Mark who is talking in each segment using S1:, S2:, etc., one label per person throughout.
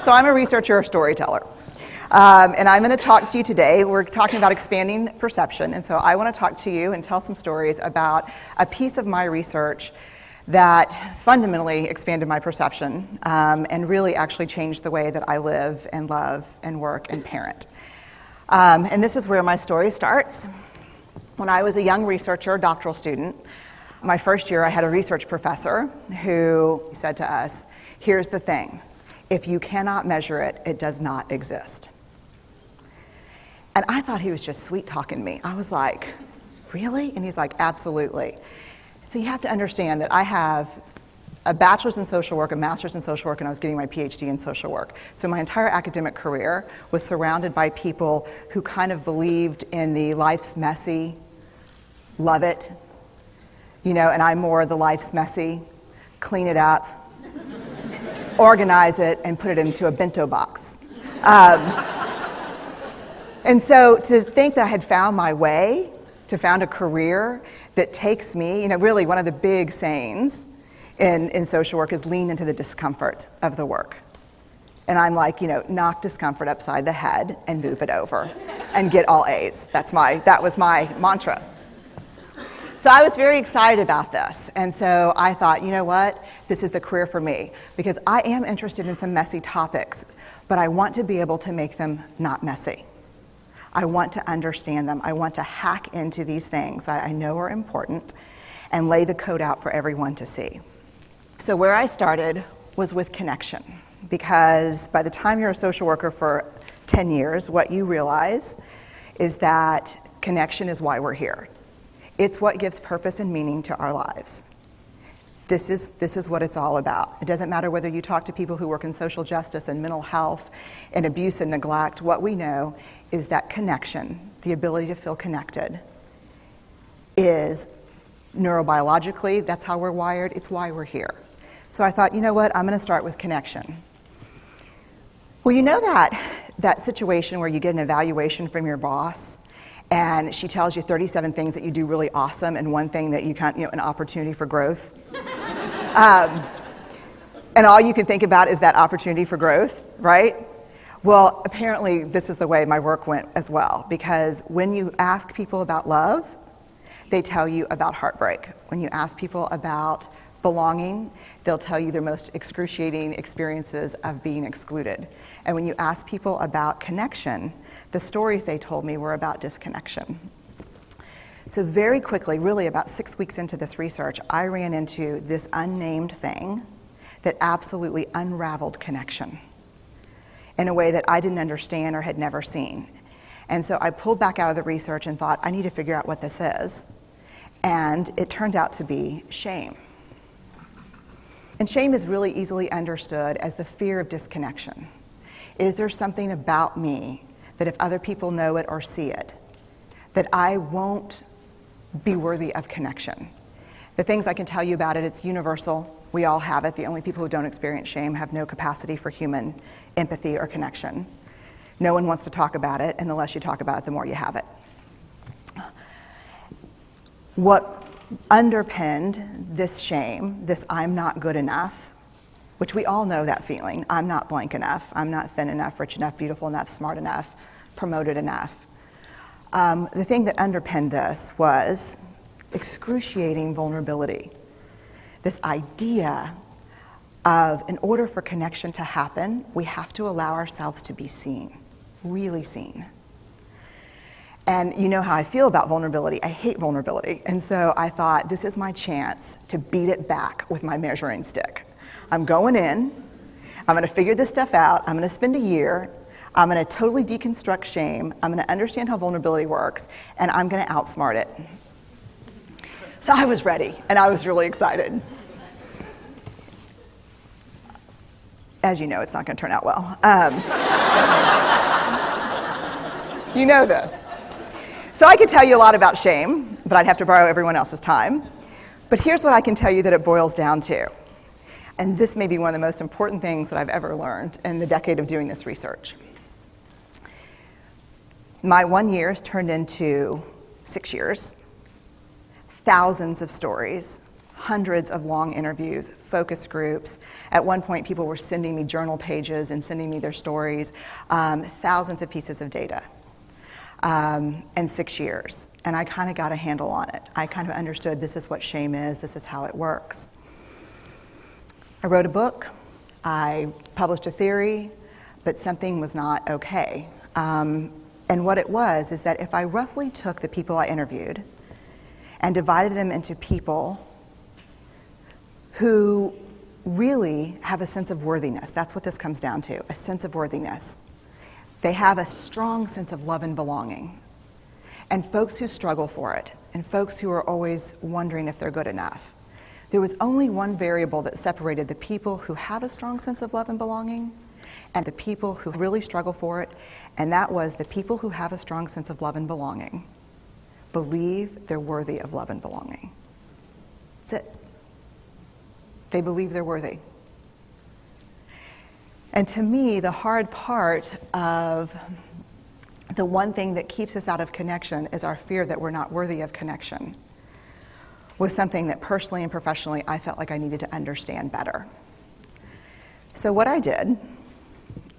S1: So I'm a researcher, a storyteller. And I'm going to talk to you today. We're talking about expanding perception. And so I want to talk to you and tell some stories about a piece of my research that fundamentally expanded my perception and really actually changed the way that I live and love and work and parent. And this is where my story starts. When I was a young researcher, doctoral student, my first year I had a research professor who said to us, here's the thing, if you cannot measure it, it does not exist. And I thought he was just sweet talking me. I was like, really? And he's like, absolutely. So you have to understand that I have a bachelor's in social work, a master's in social work, and I was getting my PhD in social work. So my entire academic career was surrounded by people who kind of believed in the life's messy, love it, you know, and I'm more the life's messy, clean it up, organize it, and put it into a bento box. And so to think that I had found my way, to found a career that takes me, you know, really one of the big sayings in social work is lean into the discomfort of the work. And I'm like, you know, knock discomfort upside the head and move it over and get all A's. That was my mantra. So I was very excited about this. And so I thought, you know what, this is the career for me because I am interested in some messy topics, but I want to be able to make them not messy. I want to understand them. I want to hack into these things that I know are important and lay the code out for everyone to see. So where I started was with connection, because by the time you're a social worker for 10 years, what you realize is that connection is why we're here. It's what gives purpose and meaning to our lives. This is what it's all about. It doesn't matter whether you talk to people who work in social justice and mental health and abuse and neglect. What we know is that connection, the ability to feel connected, is neurobiologically, that's how we're wired, it's why we're here. So I thought, you know what, I'm going to start with connection. Well, you know that situation where you get an evaluation from your boss and she tells you 37 things that you do really awesome and one thing that you can't, you know, an opportunity for growth. And all you can think about is that opportunity for growth, right? Well, apparently this is the way my work went as well, because when you ask people about love, they tell you about heartbreak. When you ask people about belonging, they'll tell you their most excruciating experiences of being excluded. And when you ask people about connection, the stories they told me were about disconnection. So very quickly, really about 6 weeks into this research, I ran into this unnamed thing that absolutely unraveled connection in a way that I didn't understand or had never seen. And so I pulled back out of the research and thought, I need to figure out what this is. And it turned out to be shame. And shame is really easily understood as the fear of disconnection. Is there something about me that if other people know it or see it, that I won't be worthy of connection? The things I can tell you about it, it's universal. We all have it. The only people who don't experience shame have no capacity for human empathy or connection. No one wants to talk about it, and the less you talk about it, the more you have it. What underpinned this shame, this I'm not good enough, which we all know that feeling, I'm not blank enough, I'm not thin enough, rich enough, beautiful enough, smart enough, promoted enough. The thing that underpinned this was excruciating vulnerability. This idea of, in order for connection to happen, we have to allow ourselves to be seen, really seen. And you know how I feel about vulnerability. I hate vulnerability. And so I thought, this is my chance to beat it back with my measuring stick. I'm going in, I'm going to figure this stuff out, I'm going to spend a year, I'm going to totally deconstruct shame, I'm going to understand how vulnerability works, and I'm going to outsmart it. So I was ready, and I was really excited. As you know, it's not going to turn out well. You know this. So I could tell you a lot about shame, but I'd have to borrow everyone else's time. But here's what I can tell you that it boils down to. And this may be one of the most important things that I've ever learned in the decade of doing this research. My 1 year has turned into 6 years, thousands of stories, hundreds of long interviews, focus groups. At one point, people were sending me journal pages and sending me their stories, thousands of pieces of data, and 6 years. And I kind of got a handle on it. I kind of understood this is what shame is, this is how it works. I wrote a book, I published a theory, but something was not okay. And what it was is that if I roughly took the people I interviewed and divided them into people who really have a sense of worthiness, that's what this comes down to, a sense of worthiness. They have a strong sense of love and belonging. And folks who struggle for it, and folks who are always wondering if they're good enough. There was only one variable that separated the people who have a strong sense of love and belonging and the people who really struggle for it, and that was the people who have a strong sense of love and belonging believe they're worthy of love and belonging. That's it. They believe they're worthy. And to me, the hard part of the one thing that keeps us out of connection is our fear that we're not worthy of connection, was something that personally and professionally I felt like I needed to understand better. So what I did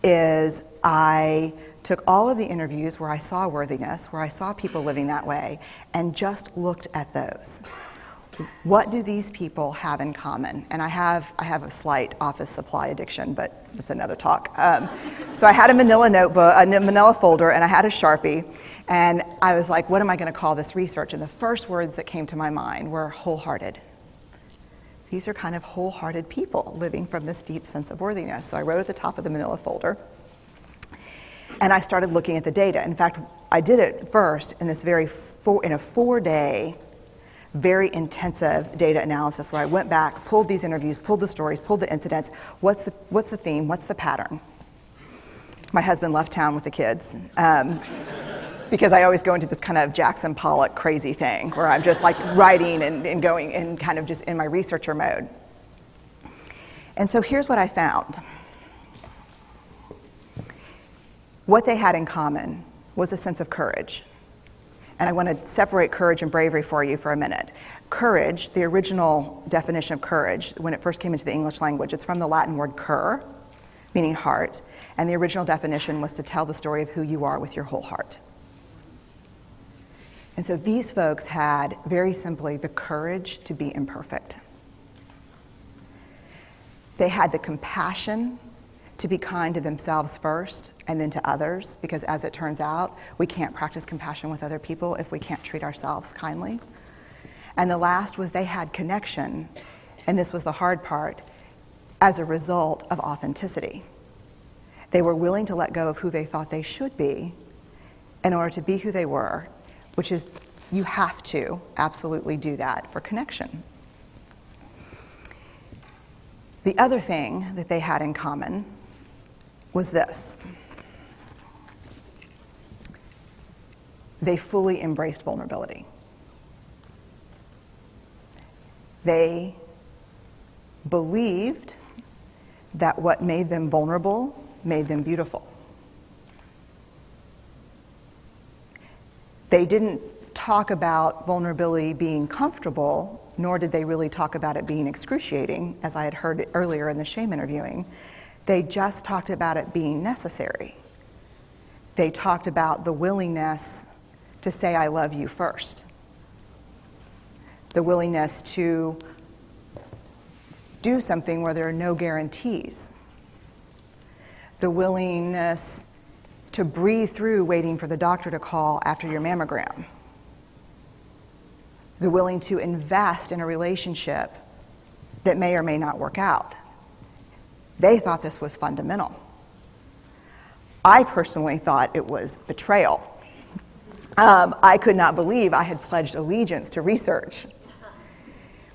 S1: is I took all of the interviews where I saw worthiness, where I saw people living that way, and just looked at those. What do these people have in common? And I have a slight office supply addiction, but that's another talk. So I had a manila notebook, a manila folder, and I had a Sharpie, and I was like, what am I going to call this research? And the first words that came to my mind were wholehearted. These are kind of wholehearted people living from this deep sense of worthiness. So I wrote at the top of the manila folder, and I started looking at the data. In fact, I did it first in this in a 4-day, very intensive data analysis where I went back, pulled these interviews, pulled the stories, pulled the incidents. What's the theme? What's the pattern? My husband left town with the kids because I always go into this kind of Jackson Pollock crazy thing where I'm just like writing and going and kind of just in my researcher mode. And so here's what I found. What they had in common was a sense of courage. And I want to separate courage and bravery for you for a minute. Courage, the original definition of courage, when it first came into the English language, it's from the Latin word cur, meaning heart, and the original definition was to tell the story of who you are with your whole heart. And so these folks had, very simply, the courage to be imperfect. They had the compassion to be kind to themselves first and then to others, because as it turns out, we can't practice compassion with other people if we can't treat ourselves kindly. And the last was they had connection, and this was the hard part, as a result of authenticity. They were willing to let go of who they thought they should be in order to be who they were, which is, you have to absolutely do that for connection. The other thing that they had in common was this. They fully embraced vulnerability. They believed that what made them vulnerable made them beautiful. They didn't talk about vulnerability being comfortable, nor did they really talk about it being excruciating, as I had heard earlier in the shame interviewing. They just talked about it being necessary. They talked about the willingness to say, I love you first. The willingness to do something where there are no guarantees. The willingness to breathe through waiting for the doctor to call after your mammogram. The willing to invest in a relationship that may or may not work out. They thought this was fundamental. I personally thought it was betrayal. I could not believe I had pledged allegiance to research,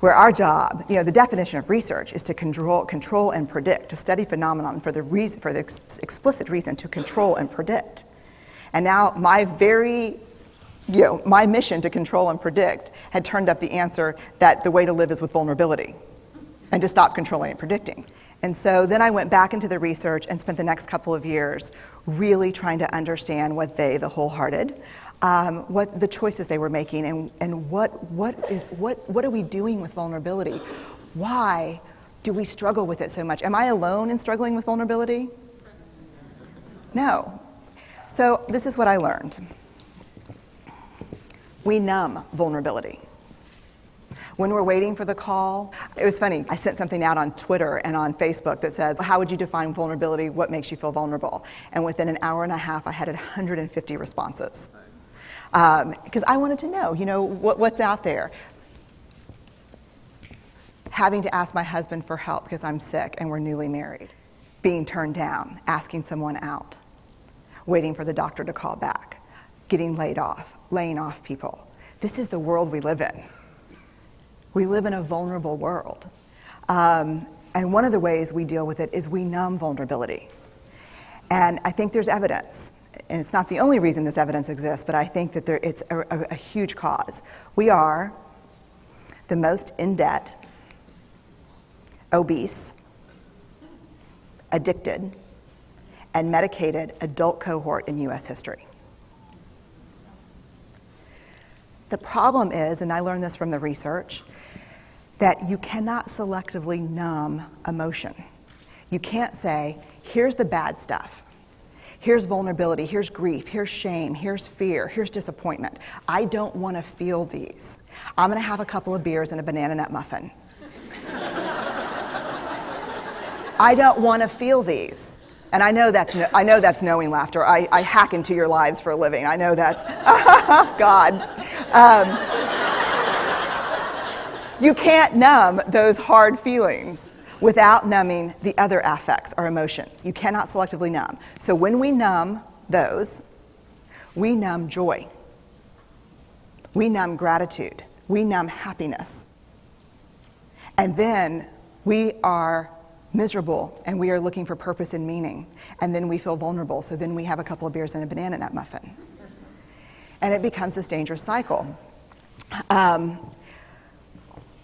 S1: where our job, the definition of research is to control and predict, to study phenomenon for the explicit reason to control and predict. And now my mission to control and predict had turned up the answer that the way to live is with vulnerability and to stop controlling and predicting. And so then I went back into the research and spent the next couple of years really trying to understand what they, the wholehearted, what the choices they were making, and what are we doing with vulnerability? Why do we struggle with it so much? Am I alone in struggling with vulnerability? No. So this is what I learned. We numb vulnerability. When we're waiting for the call, it was funny, I sent something out on Twitter and on Facebook that says, how would you define vulnerability? What makes you feel vulnerable? And within an hour and a half, I had 150 responses. Because I wanted to know, what's out there. Having to ask my husband for help because I'm sick and we're newly married. Being turned down, asking someone out. Waiting for the doctor to call back. Getting laid off, laying off people. This is the world we live in. We live in a vulnerable world. And one of the ways we deal with it is we numb vulnerability. And I think there's evidence, and it's not the only reason this evidence exists, but I think that it's a huge cause. We are the most in debt, obese, addicted, and medicated adult cohort in US history. The problem is, and I learned this from the research, that you cannot selectively numb emotion. You can't say, here's the bad stuff. Here's vulnerability, here's grief, here's shame, here's fear, here's disappointment. I don't want to feel these. I'm going to have a couple of beers and a banana nut muffin. I don't want to feel these. And I know that's knowing laughter. I hack into your lives for a living. I know that's, God. You can't numb those hard feelings without numbing the other affects or emotions. You cannot selectively numb. So when we numb those, we numb joy. We numb gratitude. We numb happiness. And then we are miserable and we are looking for purpose and meaning. And then we feel vulnerable. So then we have a couple of beers and a banana nut muffin. And it becomes this dangerous cycle.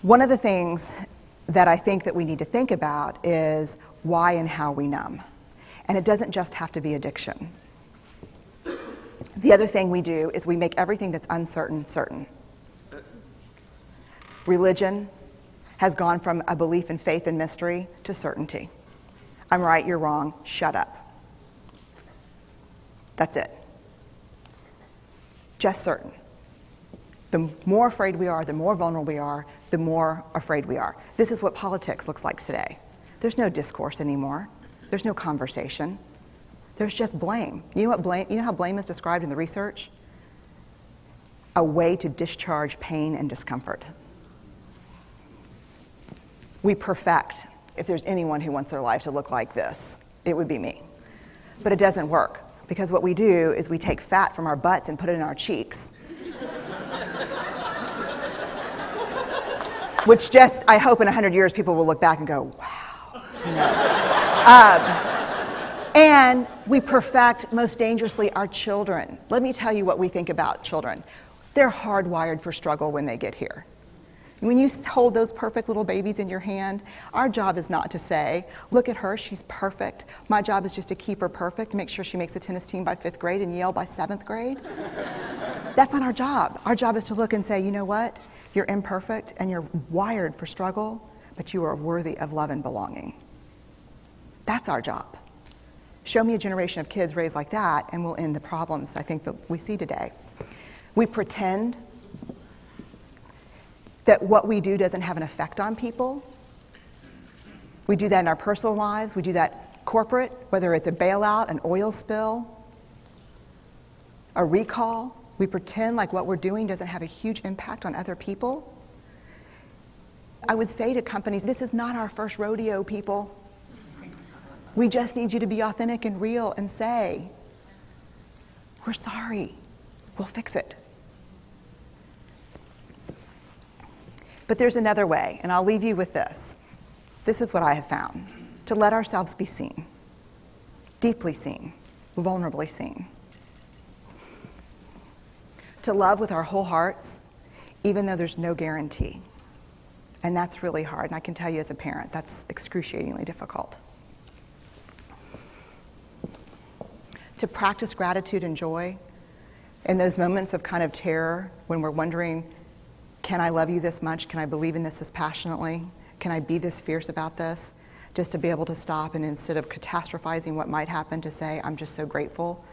S1: One of the things that I think that we need to think about is why and how we numb. And it doesn't just have to be addiction. The other thing we do is we make everything that's uncertain certain. Religion has gone from a belief in faith and mystery to certainty. I'm right, you're wrong, shut up. That's it. Just certain. The more afraid we are, the more vulnerable we are, the more afraid we are. This is what politics looks like today. There's no discourse anymore. There's no conversation. There's just blame. You know how blame is described in the research? A way to discharge pain and discomfort. We perfect. If there's anyone who wants their life to look like this, it would be me. But it doesn't work, because what we do is we take fat from our butts and put it in our cheeks. Which just, I hope in 100 years people will look back and go, wow. And we perfect, most dangerously, our children. Let me tell you what we think about children. They're hardwired for struggle when they get here. When you hold those perfect little babies in your hand, our job is not to say, look at her, she's perfect. My job is just to keep her perfect, make sure she makes the tennis team by 5th grade and Yale by 7th grade. That's not our job. Our job is to look and say, you know what? You're imperfect and you're wired for struggle, but you are worthy of love and belonging. That's our job. Show me a generation of kids raised like that and we'll end the problems I think that we see today. We pretend that what we do doesn't have an effect on people. We do that in our personal lives. We do that corporate, whether it's a bailout, an oil spill, a recall. We pretend like what we're doing doesn't have a huge impact on other people. I would say to companies, this is not our first rodeo, people. We just need you to be authentic and real and say, we're sorry, we'll fix it. But there's another way, and I'll leave you with this. This is what I have found. To let ourselves be seen, deeply seen, vulnerably seen. To love with our whole hearts, even though there's no guarantee. And that's really hard, and I can tell you as a parent, that's excruciatingly difficult. To practice gratitude and joy, In those moments of kind of terror, when we're wondering, can I love you this much? Can I believe in this passionately? Can I be this fierce about this? Just to be able to stop and instead of catastrophizing what might happen, to say, I'm just so grateful,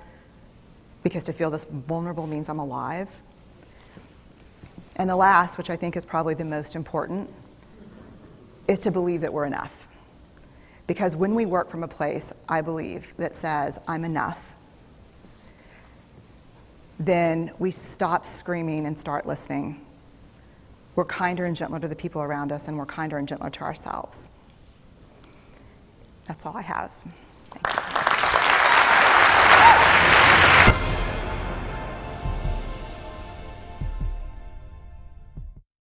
S1: because to feel this vulnerable means I'm alive. And the last, which I think is probably the most important, is to believe that we're enough. Because when we work from a place, I believe, that says, I'm enough, then we stop screaming and start listening. We're kinder and gentler to the people around us, and we're kinder and gentler to ourselves. That's all I have.